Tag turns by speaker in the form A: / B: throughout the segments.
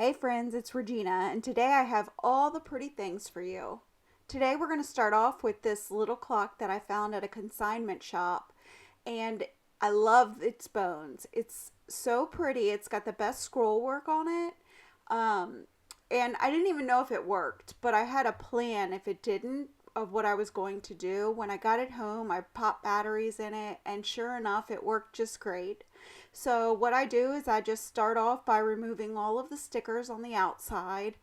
A: Hey friends, it's Regina, and today I have all the pretty things for you. Today we're going to start off with this little clock that I found at a consignment shop, and I love its bones. It's so pretty. It's got the best scroll work on it, um, and I didn't even know if it worked, but I had a plan if it didn't of what I was going to do. When I got it home, I popped batteries in it, and sure enough, it worked just great. So what I do is I just start off by removing all of the stickers on the outside,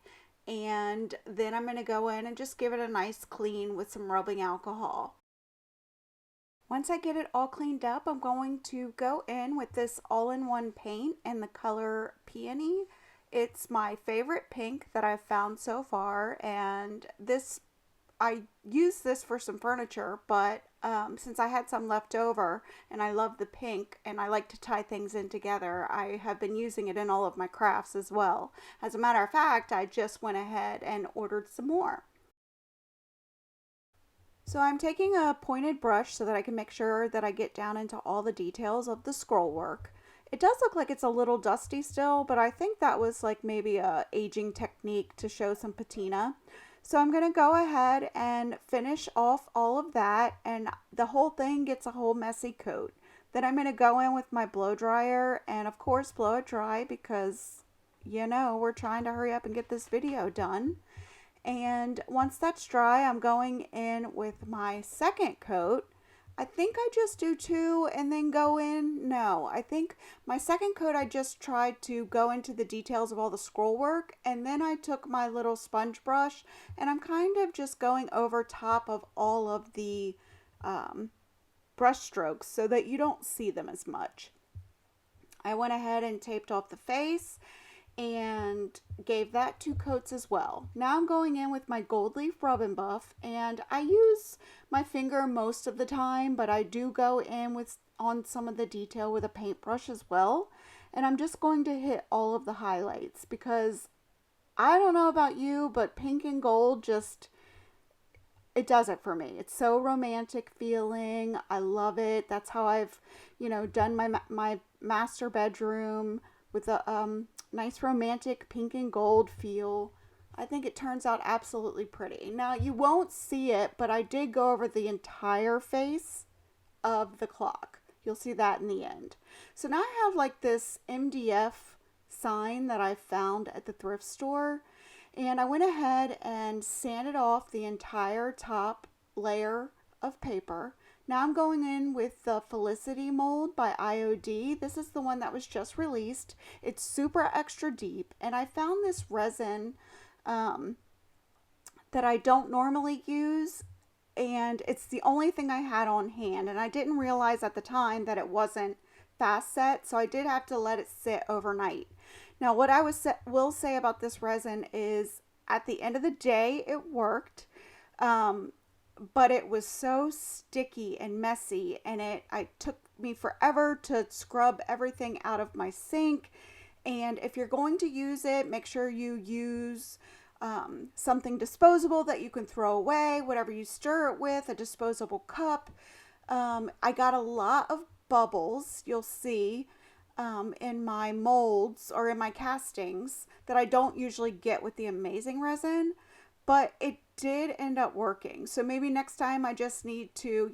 A: and then I'm going to go in and just give it a nice clean with some rubbing alcohol. Once I get it all cleaned up, I'm going to go in with this all-in-one paint in the color Peony. It's my favorite pink that I've found so far, and I used this for some furniture, but since I had some left over and I love the pink and I like to tie things in together, I have been using it in all of my crafts as well. As a matter of fact, I just went ahead and ordered some more. So I'm taking a pointed brush so that I can make sure that I get down into all the details of the scroll work. It does look like it's a little dusty still, but I think that was like maybe a aging technique to show some patina. So I'm going to go ahead and finish off all of that, and the whole thing gets a whole messy coat. Then I'm going to go in with my blow dryer and of course blow it dry because, you know, we're trying to hurry up and get this video done. And once that's dry, I'm going in with my second coat. I think I just do two and then go in. No, I think my second coat I just tried to go into the details of all the scroll work, and then I took my little sponge brush and I'm kind of just going over top of all of the brush strokes so that you don't see them as much. I went ahead and taped off the face and gave that two coats as well. Now I'm going in with my gold leaf rub and buff, and I use my finger most of the time, but I do go in with on some of the detail with a paintbrush as well. And I'm just going to hit all of the highlights because I don't know about you, but pink and gold just, it does it for me. It's so romantic feeling. I love it. That's how I've, done my master bedroom with a nice romantic pink and gold feel. I think it turns out absolutely pretty. Now you won't see it, but I did go over the entire face of the clock. You'll see that in the end. So now I have like this MDF sign that I found at the thrift store, and I went ahead and sanded off the entire top layer of paper. Now I'm going in with the Felicite Mould by IOD. This is the one that was just released. It's super extra deep, and I found this resin that I don't normally use, and it's the only thing I had on hand, and I didn't realize at the time that it wasn't fast set, so I did have to let it sit overnight. Now what I will say about this resin is at the end of the day it worked. But it was so sticky and messy, and it took me forever to scrub everything out of my sink. And if you're going to use it, make sure you use something disposable that you can throw away, whatever you stir it with, a disposable cup. I got a lot of bubbles, you'll see, in my molds or in my castings that I don't usually get with the amazing resin, but it did end up working. So maybe next time I just need to,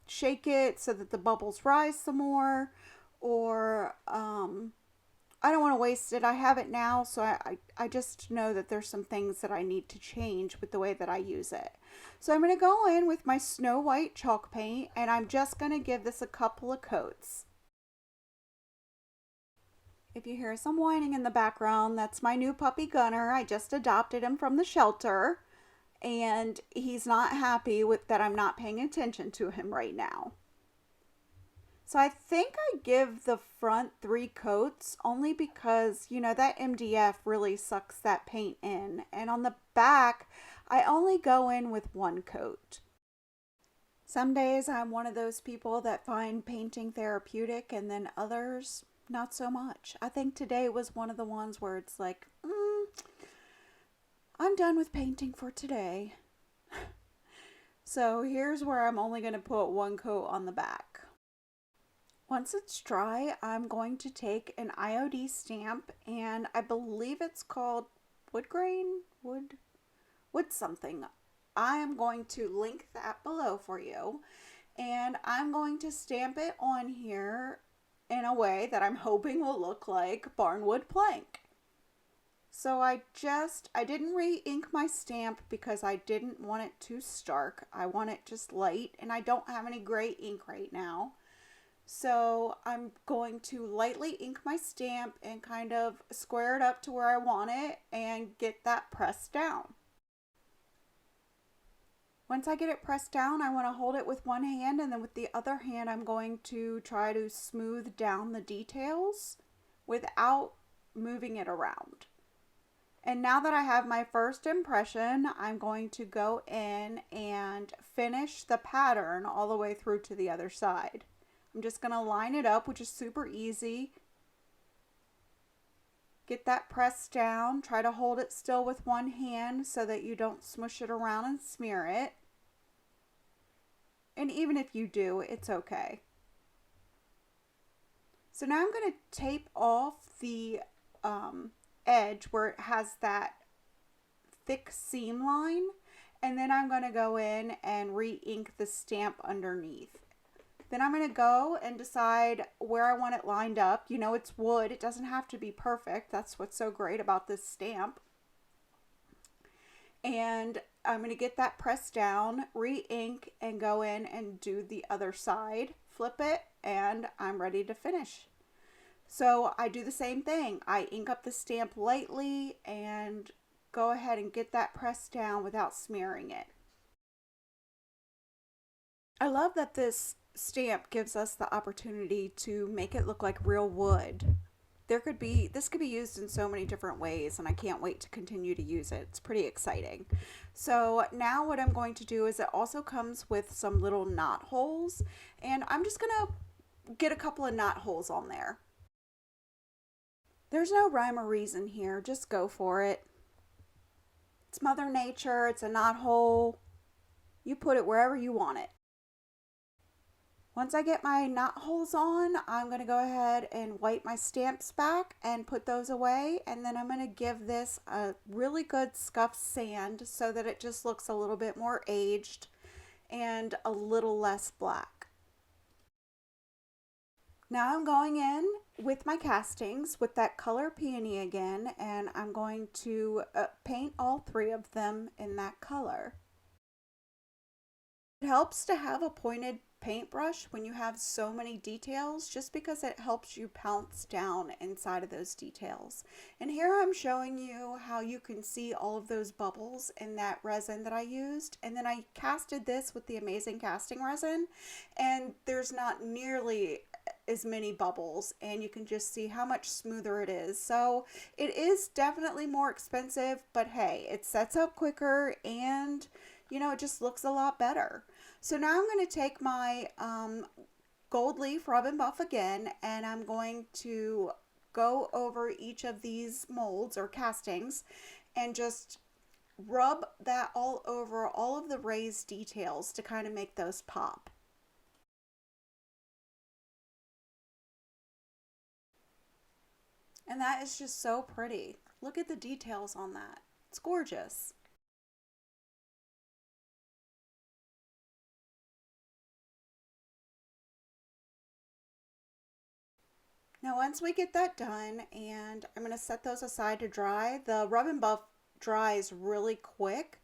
A: shake it so that the bubbles rise some more, or I don't want to waste it. I have it now, so I just know that there's some things that I need to change with the way that I use it. So I'm going to go in with my Snow White chalk paint, and I'm just going to give this a couple of coats. If you hear some whining in the background, that's my new puppy Gunner. I just adopted him from the shelter, and he's not happy with that I'm not paying attention to him right now. So I think I give the front 3 coats only because, that MDF really sucks that paint in. And on the back, I only go in with 1 coat. Some days I'm one of those people that find painting therapeutic, and then others not so much. I think today was one of the ones where it's like, I'm done with painting for today. So here's where I'm only going to put 1 coat on the back. Once it's dry, I'm going to take an IOD stamp, and I believe it's called wood grain, wood something. I am going to link that below for you, and I'm going to stamp it on here in a way that I'm hoping will look like Barnwood plank. So I didn't re-ink my stamp because I didn't want it too stark. I want it just light, and I don't have any gray ink right now. So I'm going to lightly ink my stamp and kind of square it up to where I want it and get that pressed down. Once I get it pressed down, I want to hold it with one hand, and then with the other hand I'm going to try to smooth down the details without moving it around. And now that I have my first impression, I'm going to go in and finish the pattern all the way through to the other side. I'm just going to line it up, which is super easy. Get that pressed down. Try to hold it still with one hand so that you don't smush it around and smear it. And even if you do, it's okay. So now I'm going to tape off the edge where it has that thick seam line, and then I'm going to go in and re-ink the stamp underneath. Then I'm going to go and decide where I want it lined up. You know, it's wood. It doesn't have to be perfect. That's what's so great about this stamp. And I'm going to get that pressed down, re-ink, and go in and do the other side. Flip it, and I'm ready to finish. So I do the same thing. I ink up the stamp lightly and go ahead and get that pressed down without smearing it. I love that this stamp gives us the opportunity to make it look like real wood. This could be used in so many different ways, and I can't wait to continue to use it. It's pretty exciting. So now what I'm going to do is it also comes with some little knot holes, and I'm just gonna get a couple of knot holes on there. There's no rhyme or reason here, just go for it. It's Mother Nature, it's a knot hole. You put it wherever you want it. Once I get my knot holes on, I'm going to go ahead and wipe my stamps back and put those away. And then I'm going to give this a really good scuffed sand so that it just looks a little bit more aged and a little less black. Now I'm going in with my castings with that color peony again, and I'm going to paint all three of them in that color. It helps to have a pointed paintbrush when you have so many details, just because it helps you pounce down inside of those details. And here I'm showing you how you can see all of those bubbles in that resin that I used, and then I casted this with the Amazing Casting Resin, and there's not nearly as many bubbles, and you can just see how much smoother it is. So it is definitely more expensive, but hey, it sets up quicker, and you know, it just looks a lot better. So now I'm going to take my gold leaf rub and buff again, and I'm going to go over each of these molds or castings and just rub that all over all of the raised details to kind of make those pop. And that is just so pretty. Look at the details on that. It's gorgeous. Now once we get that done, and I'm going to set those aside to dry, the rub and buff dries really quick,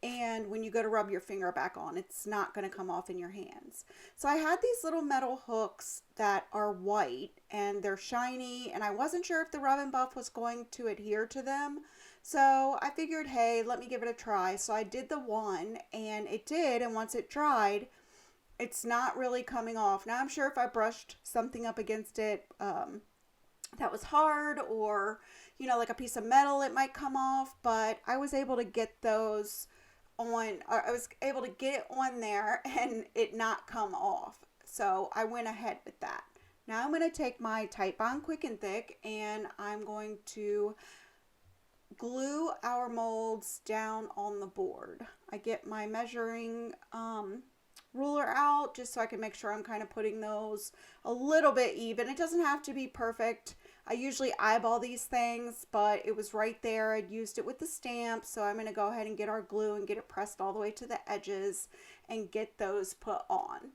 A: and when you go to rub your finger back on, it's not going to come off in your hands. So I had these little metal hooks that are white and they're shiny, and I wasn't sure if the rub and buff was going to adhere to them. So I figured, hey, let me give it a try. So I did the one, and it did, and once it dried, it's not really coming off. Now I'm sure if I brushed something up against it that was hard, or you know, like a piece of metal, it might come off, but I was able to get those on, or I was able to get it on there and it not come off. So I went ahead with that. Now I'm going to take my Titebond Quick and Thick, and I'm going to glue our molds down on the board. I get my measuring ruler out just so I can make sure I'm kind of putting those a little bit even. It doesn't have to be perfect. I usually eyeball these things, but it was right there. I'd used it with the stamp, so I'm going to go ahead and get our glue and get it pressed all the way to the edges and get those put on.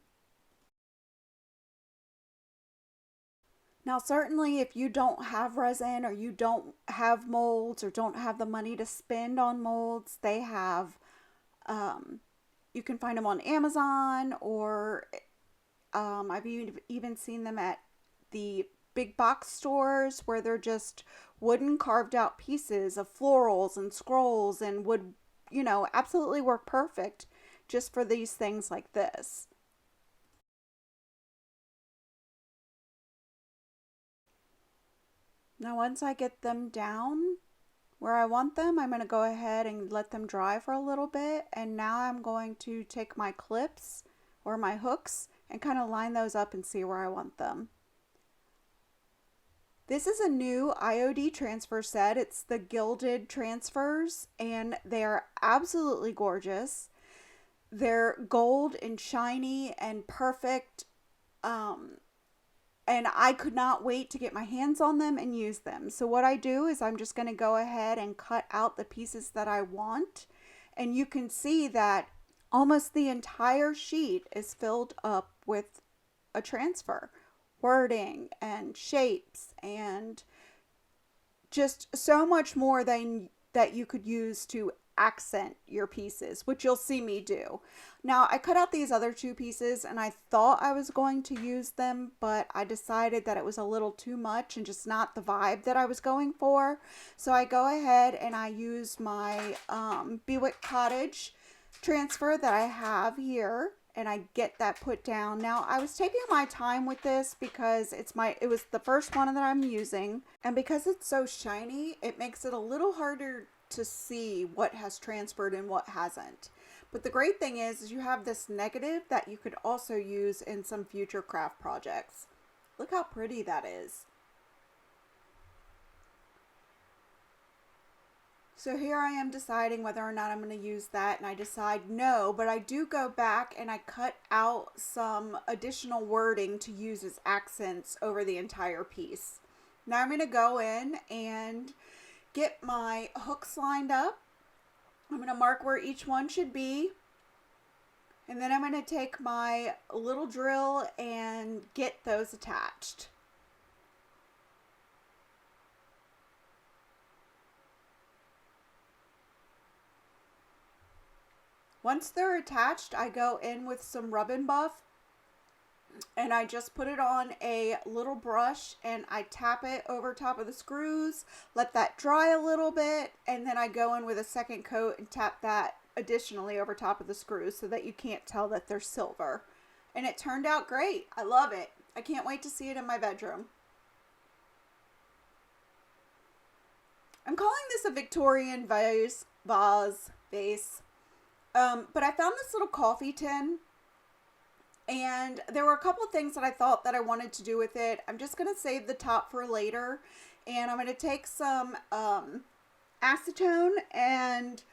A: Now, certainly if you don't have resin or you don't have molds or don't have the money to spend on molds, they have, you can find them on Amazon, or I've even seen them at the big box stores where they're just wooden carved out pieces of florals and scrolls and would, absolutely work perfect just for these things like this. Now, once I get them down where I want them, I'm going to go ahead and let them dry for a little bit. And now I'm going to take my clips or my hooks and kind of line those up and see where I want them. This is a new IOD transfer set. It's the Gilded transfers, and they're absolutely gorgeous. They're gold and shiny and perfect. And I could not wait to get my hands on them and use them. So what I do is I'm just going to go ahead and cut out the pieces that I want. And you can see that almost the entire sheet is filled up with a transfer, wording and shapes and just so much more than that you could use to accent your pieces, which you'll see me do. Now, I cut out these other two pieces and I thought I was going to use them, but I decided that it was a little too much and just not the vibe that I was going for. So I go ahead and I use my Bewick Cottage transfer that I have here, and I get that put down. Now, I was taking my time with this because it was the first one that I'm using, and because it's so shiny, it makes it a little harder to see what has transferred and what hasn't. But the great thing is you have this negative that you could also use in some future craft projects. Look how pretty that is. So here I am deciding whether or not I'm going to use that, and I decide no, but I do go back and I cut out some additional wording to use as accents over the entire piece. Now I'm going to go in and get my hooks lined up. I'm going to mark where each one should be. And then I'm going to take my little drill and get those attached. Once they're attached, I go in with some Rub and Buff and I just put it on a little brush and I tap it over top of the screws, let that dry a little bit, and then I go in with a second coat and tap that additionally over top of the screws so that you can't tell that they're silver. And it turned out great. I love it. I can't wait to see it in my bedroom. I'm calling this a Victorian vase. But I found this little coffee tin, and there were a couple of things that I thought that I wanted to do with it. I'm just going to save the top for later, and I'm going to take some acetone, and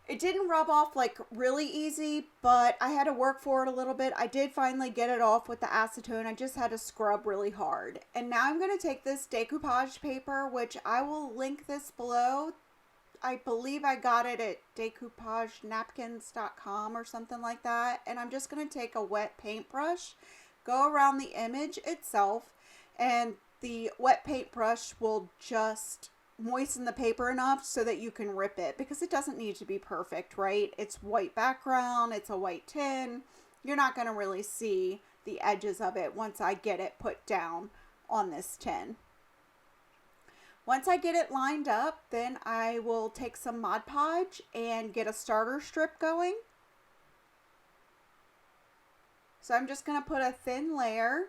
A: it didn't rub off like really easy, but I had to work for it a little bit. I did finally get it off with the acetone. I just had to scrub really hard. And now I'm going to take this decoupage paper, which I will link this below. I believe I got it at decoupagenapkins.com or something like that. And I'm just going to take a wet paintbrush, go around the image itself, and the wet paintbrush will just moisten the paper enough so that you can rip it, because it doesn't need to be perfect, right? It's white background, it's a white tin. You're not going to really see the edges of it once I get it put down on this tin. Once I get it lined up, then I will take some Mod Podge and get a starter strip going. So I'm just going to put a thin layer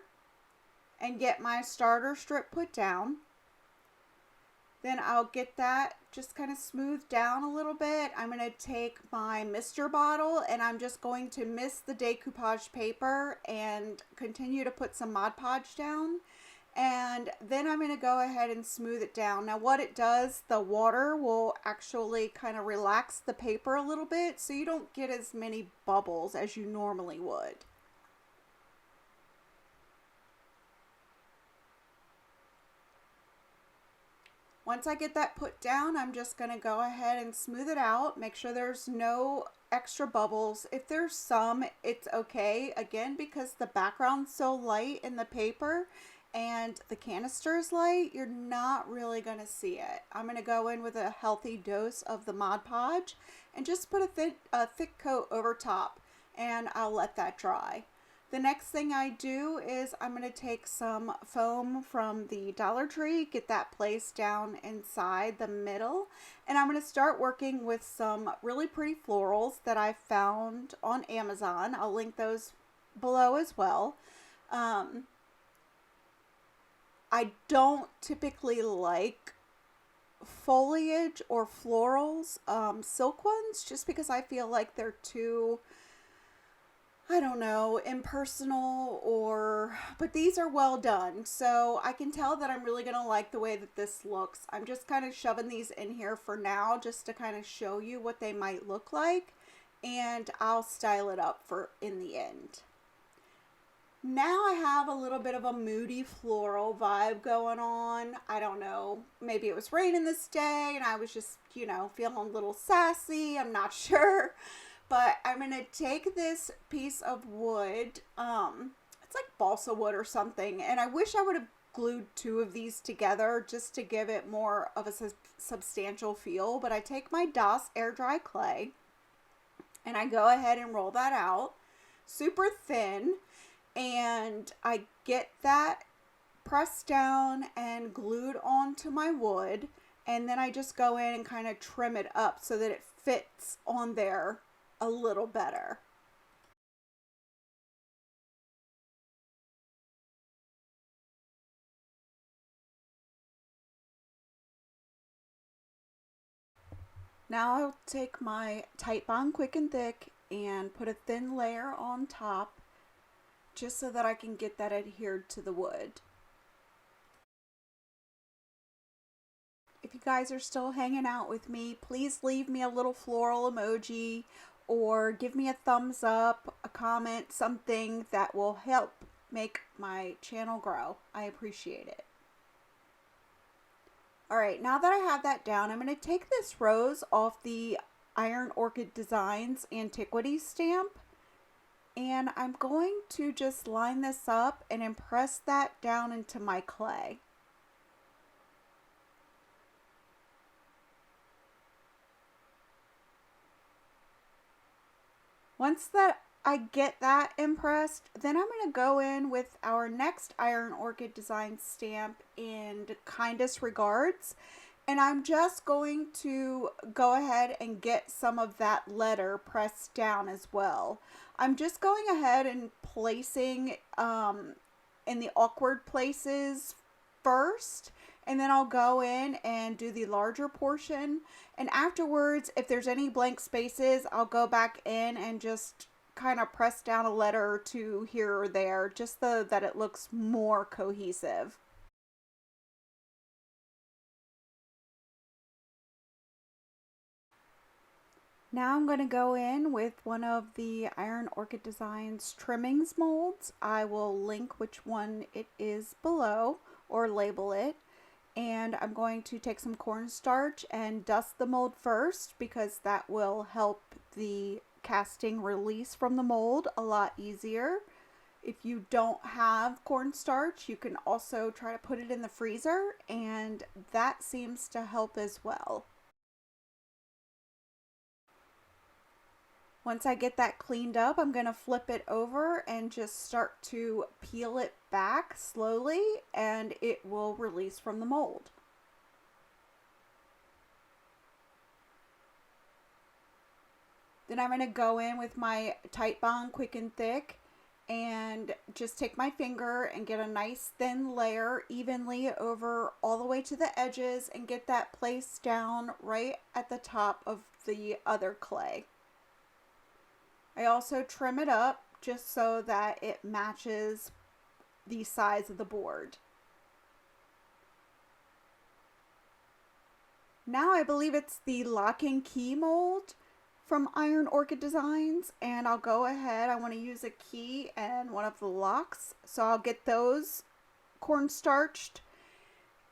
A: and get my starter strip put down. Then I'll get that just kind of smoothed down a little bit. I'm going to take my mister bottle and I'm just going to mist the decoupage paper and continue to put some Mod Podge down. And then I'm going to go ahead and smooth it down. Now what it does, the water will actually kind of relax the paper a little bit so you don't get as many bubbles as you normally would. Once I get that put down, I'm just going to go ahead and smooth it out. Make sure there's no extra bubbles. If there's some, it's okay. Again, because the background's so light in the paper and the canister is light, you're not really going to see it. I'm going to go in with a healthy dose of the Mod Podge and just put a thick coat over top, and I'll let that dry. The next thing I do is I'm going to take some foam from the Dollar Tree, get that placed down inside the middle, and I'm going to start working with some really pretty florals that I found on Amazon. I'll link those below as well. I don't typically like foliage or florals, silk ones, just because I feel like they're too, I don't know, impersonal, but these are well done. So I can tell that I'm really going to like the way that this looks. I'm just kind of shoving these in here for now just to kind of show you what they might look like, and I'll style it up for in the end. Now I have a little bit of a moody floral vibe going on. I don't know, maybe it was raining this day and I was just, you know, feeling a little sassy. I'm not sure. But I'm going to take this piece of wood. It's like balsa wood or something. And I wish I would have glued two of these together just to give it more of a substantial feel. But I take my DOS air dry clay and I go ahead and roll that out super thin. And I get that pressed down and glued onto my wood, and then I just go in and kind of trim it up so that it fits on there a little better. Now I'll take my Titebond Quick and Thick and put a thin layer on top just so that I can get that adhered to the wood. If you guys are still hanging out with me, please leave me a little floral emoji or give me a thumbs up, a comment, something that will help make my channel grow. I appreciate it. Alright, now that I have that down, I'm going to take this rose off the Iron Orchid Designs Antiquities stamp, and I'm going to just line this up and impress that down into my clay. Once that I get that impressed, then I'm going to go in with our next Iron Orchid Design stamp in Kindest Regards, and I'm just going to go ahead and get some of that letter pressed down as well. I'm just going ahead and placing in the awkward places first, and then I'll go in and do the larger portion, and afterwards, if there's any blank spaces, I'll go back in and just kind of press down a letter or two here or there, just so that it looks more cohesive. Now I'm going to go in with one of the Iron Orchid Designs Trimmings molds. I will link which one it is below or label it. And I'm going to take some cornstarch and dust the mold first because that will help the casting release from the mold a lot easier. If you don't have cornstarch, you can also try to put it in the freezer, and that seems to help as well. Once I get that cleaned up, I'm going to flip it over and just start to peel it back slowly, and it will release from the mold. Then I'm going to go in with my Titebond Quick and Thick and just take my finger and get a nice thin layer evenly over all the way to the edges and get that placed down right at the top of the other clay. I also trim it up just so that it matches the size of the board. Now I believe it's the Lock and Key mold from Iron Orchid Designs, and I'll go ahead. I want to use a key and one of the locks, so I'll get those cornstarched.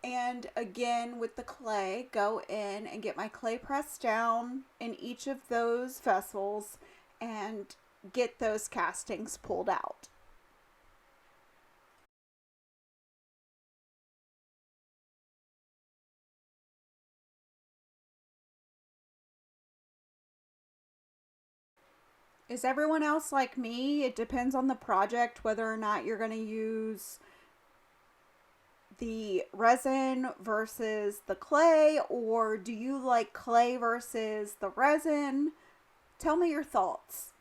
A: And again, with the clay, go in and get my clay pressed down in each of those vessels and get those castings pulled out. Is everyone else like me? It depends on the project whether or not you're going to use the resin versus the clay, or do you like clay versus the resin? Tell me your thoughts.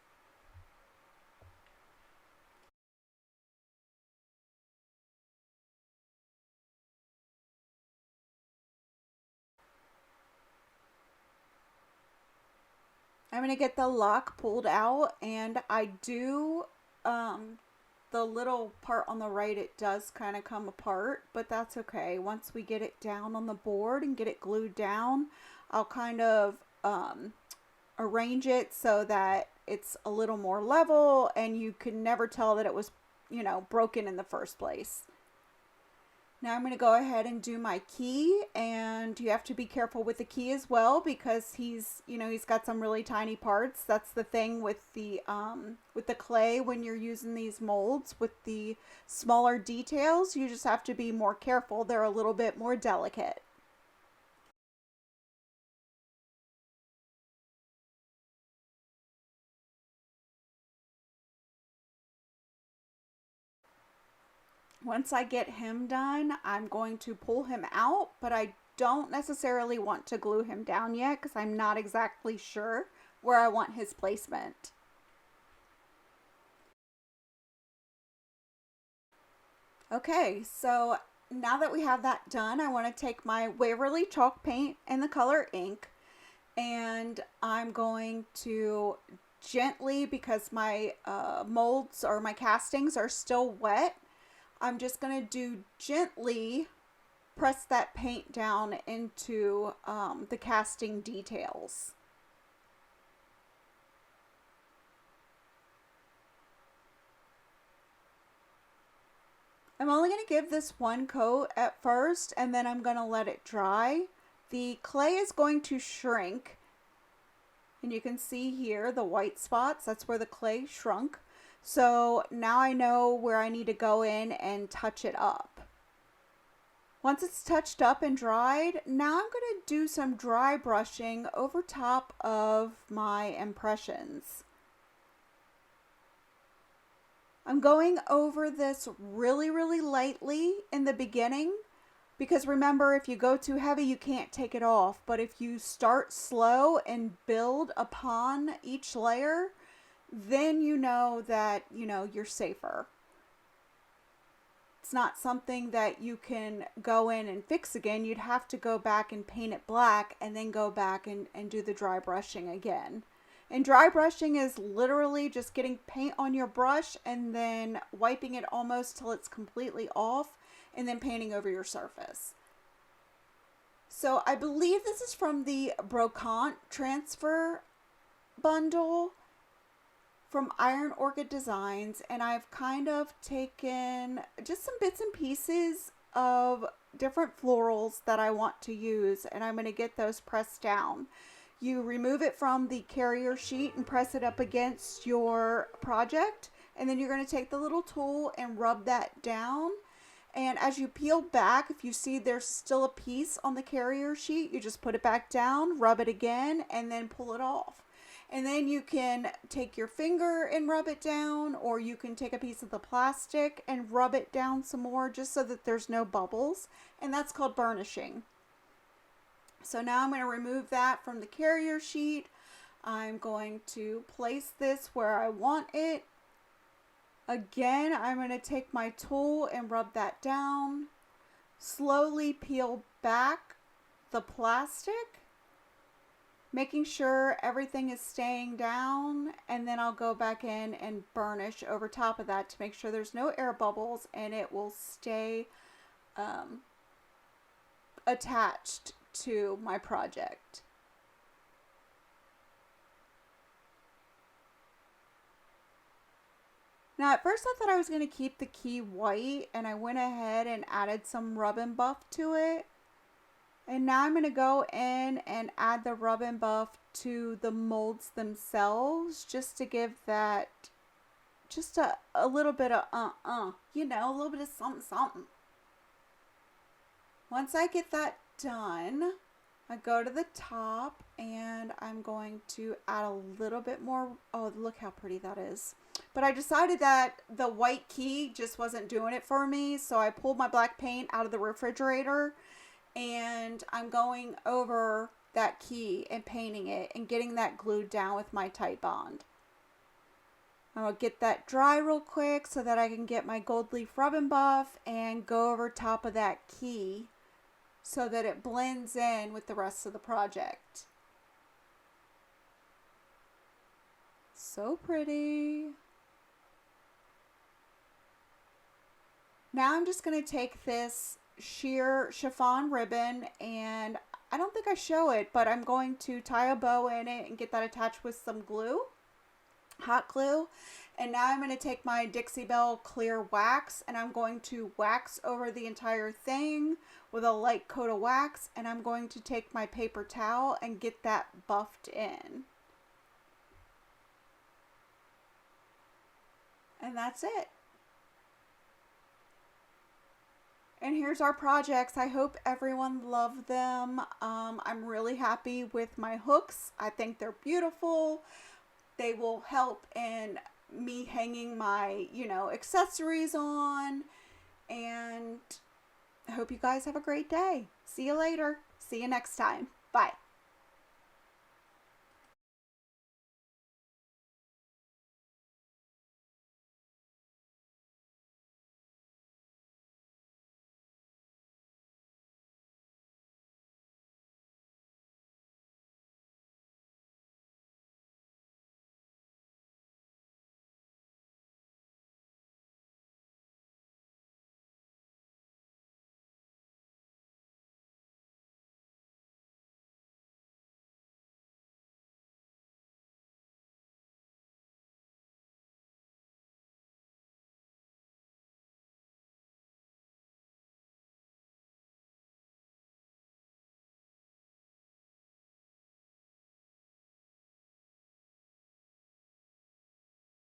A: I'm going to get the lock pulled out, and I do, the little part on the right, it does kind of come apart, but that's okay. Once we get it down on the board and get it glued down, I'll kind of arrange it so that it's a little more level and you can never tell that it was, broken in the first place. Now I'm going to go ahead and do my key, and you have to be careful with the key as well because he's got some really tiny parts. That's the thing with the clay when you're using these molds with the smaller details. You just have to be more careful. They're a little bit more delicate. Once I get him done, I'm going to pull him out, but I don't necessarily want to glue him down yet because I'm not exactly sure where I want his placement. Okay, so now that we have that done, I want to take my Waverly chalk paint and the color ink, and I'm going to gently, because my molds or my castings are still wet, I'm just going to do gently press that paint down into the casting details. I'm only going to give this one coat at first, and then I'm going to let it dry. The clay is going to shrink, and you can see here the white spots. That's where the clay shrunk. So now I know where I need to go in and touch it up. Once it's touched up and dried, now I'm going to do some dry brushing over top of my impressions. I'm going over this really, really lightly in the beginning because remember, if you go too heavy, you can't take it off. But if you start slow and build upon each layer, then you know that, you're safer. It's not something that you can go in and fix again. You'd have to go back and paint it black and then go back and do the dry brushing again. And dry brushing is literally just getting paint on your brush and then wiping it almost till it's completely off and then painting over your surface. So I believe this is from the Brocante Transfer bundle from Iron Orchid Designs, and I've kind of taken just some bits and pieces of different florals that I want to use, and I'm going to get those pressed down. You remove it from the carrier sheet and press it up against your project, and then you're going to take the little tool and rub that down. And as you peel back, if you see there's still a piece on the carrier sheet, you just put it back down, rub it again, and then pull it off. And then you can take your finger and rub it down, or you can take a piece of the plastic and rub it down some more just so that there's no bubbles. And that's called burnishing. So now I'm going to remove that from the carrier sheet. I'm going to place this where I want it. Again, I'm going to take my tool and rub that down. Slowly peel back the plastic, making sure everything is staying down, and then I'll go back in and burnish over top of that to make sure there's no air bubbles and it will stay attached to my project. Now at first I thought I was going to keep the key white, and I went ahead and added some rub and buff to it. And now I'm going to go in and add the rub and buff to the molds themselves, just to give that just a little bit of you know, a little bit of something something. Once I get that done, I go to the top and I'm going to add a little bit more. Oh, look how pretty that is. But I decided that the white key just wasn't doing it for me, so I pulled my black paint out of the refrigerator and I'm going over that key and painting it and getting that glued down with my Tite Bond. I'm going to get that dry real quick so that I can get my gold leaf rub and buff and go over top of that key so that it blends in with the rest of the project. So pretty. Now I'm just going to take this sheer chiffon ribbon, and I don't think I show it, but I'm going to tie a bow in it and get that attached with some glue, hot glue. And now I'm going to take my Dixie Belle clear wax and I'm going to wax over the entire thing with a light coat of wax, and I'm going to take my paper towel and get that buffed in. And that's it. And here's our projects. I hope everyone loved them. I'm really happy with my hooks. I think they're beautiful. They will help in me hanging my, accessories on. And I hope you guys have a great day. See you later. See you next time. Bye.